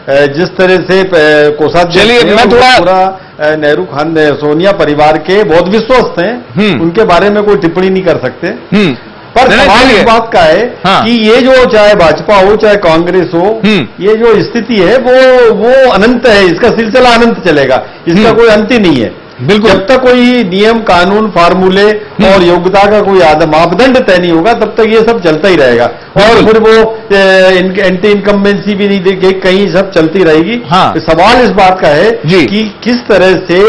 जिस तरह से कोषाध्यक्ष, चलिए मैं थोड़ा पूरा नेहरू खान सोनिया परिवार के बहुत विश्वस्त हैं, उनके बारे में कोई टिप्पणी नहीं कर सकते। पर सवाल इस बात का है कि ये जो चाहे भाजपा हो चाहे कांग्रेस हो, ये जो स्थिति है वो अनंत है, इसका सिलसिला अनंत चलेगा, इसका कोई अंत ही नहीं है। बिल्कुल, जब तक कोई नियम कानून फार्मूले और योग्यता का कोई मापदंड तय नहीं होगा तब तक ये सब चलता ही रहेगा। और फिर वो एंटी इनकम्बेंसी भी नहीं देगी, कहीं सब चलती रहेगी। तो सवाल इस बात का है कि किस तरह से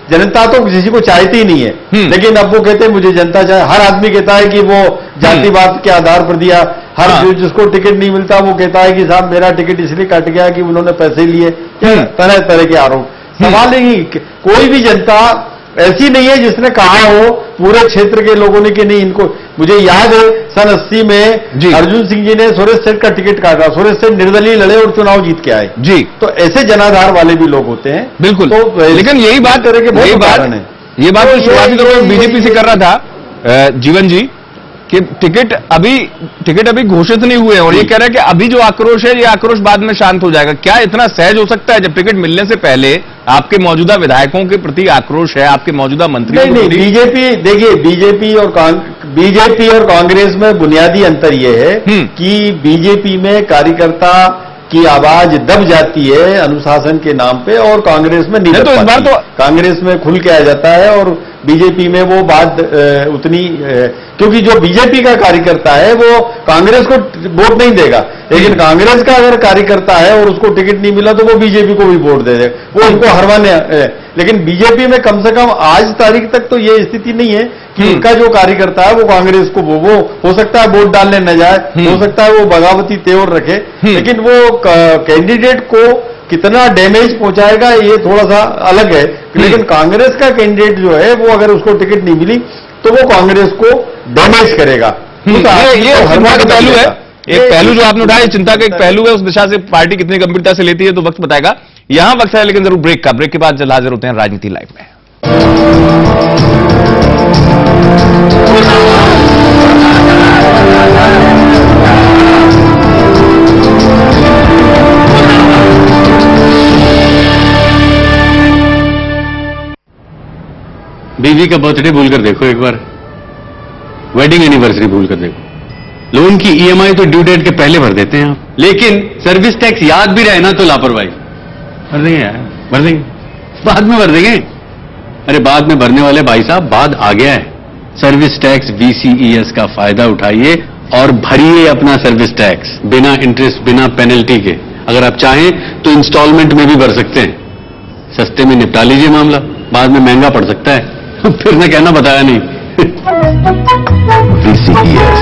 जनता तो किसी को चाहती ही नहीं है, लेकिन अब वो कहते हैं मुझे जनता चाहे, हर आदमी कहता है कि वो जातिवाद के आधार पर दिया, हर जिसको टिकट नहीं मिलता वो कहता है कि साहब मेरा टिकट इसलिए कट गया कि उन्होंने पैसे लिए, तरह तरह के आरोप। सवाल नहीं, कोई भी जनता ऐसी नहीं है जिसने कहा हो पूरे क्षेत्र के लोगों ने कि नहीं इनको, मुझे याद है सन 80 में अर्जुन सिंह जी ने सुरेश सेठ का टिकट काटा, सुरेश सेठ निर्दलीय लड़े और चुनाव जीत के आए जी। तो ऐसे जनाधार वाले भी लोग होते हैं। बिल्कुल, तो लेकिन यही बात तरह के बहुत उदाहरण है। ये बात तो शुरुआती दौर में बीजेपी से कर रहा था जीवन जी कि टिकट अभी घोषित नहीं हुए हैं और ये कह रहा है कि अभी जो आक्रोश है ये आक्रोश बाद में शांत हो जाएगा। क्या इतना सहज हो सकता है जब टिकट मिलने से पहले आपके मौजूदा विधायकों के प्रति आक्रोश है, आपके मौजूदा मंत्रियों के प्रति? बीजेपी, देखिए बीजेपी और कांग्रेस में बुनियादी अंतर यह है कि बीजेपी में कार्यकर्ता की आवाज दब जाती है अनुशासन के नाम पे और कांग्रेस में नहीं। तो इस बार तो कांग्रेस में खुल के आ जाता है और बीजेपी में वो बात उतनी, क्योंकि जो बीजेपी का कार्यकर्ता है वो कांग्रेस को वोट नहीं देगा, लेकिन कांग्रेस का अगर कार्यकर्ता है और उसको टिकट नहीं मिला तो वो बीजेपी को भी वोट दे देगा, वो उनको हरवाने। लेकिन बीजेपी में कम से कम आज तारीख तक तो ये स्थिति नहीं है कि उनका जो कार्यकर्ता है वो कांग्रेस को वो हो सकता है वोट डालने न जाए, हो सकता है वो बगावती तेवर रखे, लेकिन वो कैंडिडेट को कितना डैमेज पहुंचाएगा ये थोड़ा सा अलग है। लेकिन कांग्रेस का कैंडिडेट जो है वो अगर उसको टिकट नहीं मिली तो वो कांग्रेस को डैमेज करेगा। ये हर बार का पहलू है, एक पहलू जो आपने उठाया चिंता का एक पहलू है, उस दिशा से पार्टी कितनी गंभीरता से लेती है तो वक्त बताएगा। यहां वक्त है लेकिन जरूर ब्रेक के बाद जल्द हाजिर होते हैं राजनीति लाइव में। बीवी का बर्थडे भूल कर देखो, एक बार वेडिंग एनिवर्सरी भूल कर देखो। लोन की ईएमआई तो ड्यू डेट के पहले भर देते हैं आप, लेकिन सर्विस टैक्स याद भी रहे ना तो लापरवाही। भर देंगे यार, भर देंगे, बाद में भर देंगे। अरे बाद में भरने वाले भाई साहब, बाद आ गया है। सर्विस टैक्स VCES का फायदा उठाइए और भरिए अपना सर्विस टैक्स बिना इंटरेस्ट बिना पेनल्टी के। अगर आप चाहें तो इंस्टॉलमेंट में भी भर सकते हैं, सस्ते में निपटा लीजिए मामला, बाद में महंगा पड़ सकता है। फिर मैं कहना बताया नहीं। VCES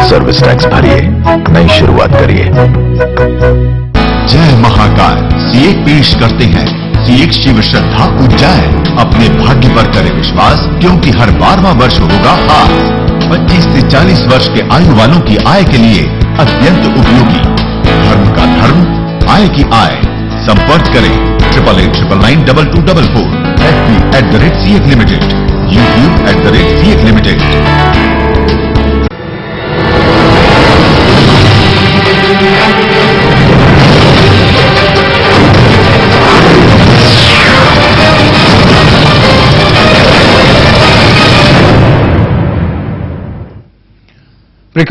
सर्विस टैक्स भरिए, नई शुरुआत करिए। जय महाकाल सीएक पेश करते हैं सीएक शिव श्रद्धा उज्जैन। अपने भाग्य पर करे विश्वास, क्योंकि हर 12वां वर्ष होगा खास। 25 से 40 वर्ष के आयु वालों की आय के लिए अत्यंत उपयोगी। धर्म का धर्म, आय की आय। संपर्क करें 8889922244, FB @CEK Limited, YouTube @CEK Limited।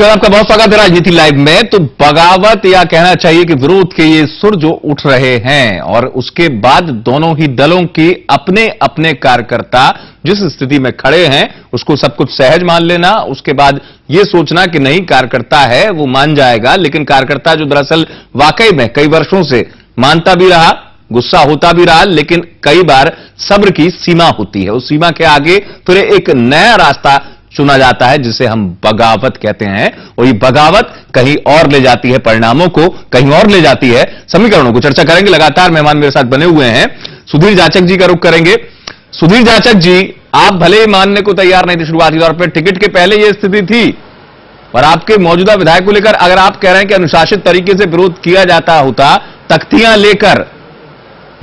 आपका बहुत स्वागत है राजनीति लाइव में। तो बगावत या कहना चाहिए कि विरोध के ये सुर जो उठ रहे हैं और उसके बाद दोनों ही दलों के अपने अपने कार्यकर्ता जिस स्थिति में खड़े हैं उसको सब कुछ सहज मान लेना, उसके बाद ये सोचना कि नहीं कार्यकर्ता है वो मान जाएगा, लेकिन कार्यकर्ता जो दरअसल वाकई में कई वर्षों से मानता भी रहा, गुस्सा होता भी रहा, लेकिन कई बार सब्र की सीमा होती है, उस सीमा के आगे फिर एक नया रास्ता चुना जाता है जिसे हम बगावत कहते हैं। और ये बगावत कहीं और ले जाती है, परिणामों को कहीं और ले जाती है, समीकरणों को। चर्चा करेंगे, लगातार मेहमान मेरे साथ बने हुए हैं। सुधीर जाचक जी का रुख करेंगे। सुधीर जाचक जी, आप भले ही मानने को तैयार नहीं थे शुरुआती तौर पर, टिकट के पहले यह स्थिति थी और आपके मौजूदा विधायक को लेकर अगर आप कह रहे हैं कि अनुशासित तरीके से विरोध किया जाता होता, तख्तियां लेकर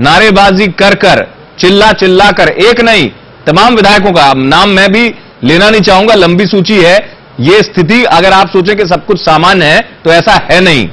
नारेबाजी कर चिल्ला चिल्ला कर, एक नहीं तमाम विधायकों का नाम मैं भी लेना नहीं चाहूंगा, लंबी सूची है, ये स्थिति अगर आप सोचें कि सब कुछ सामान्य है तो ऐसा है नहीं।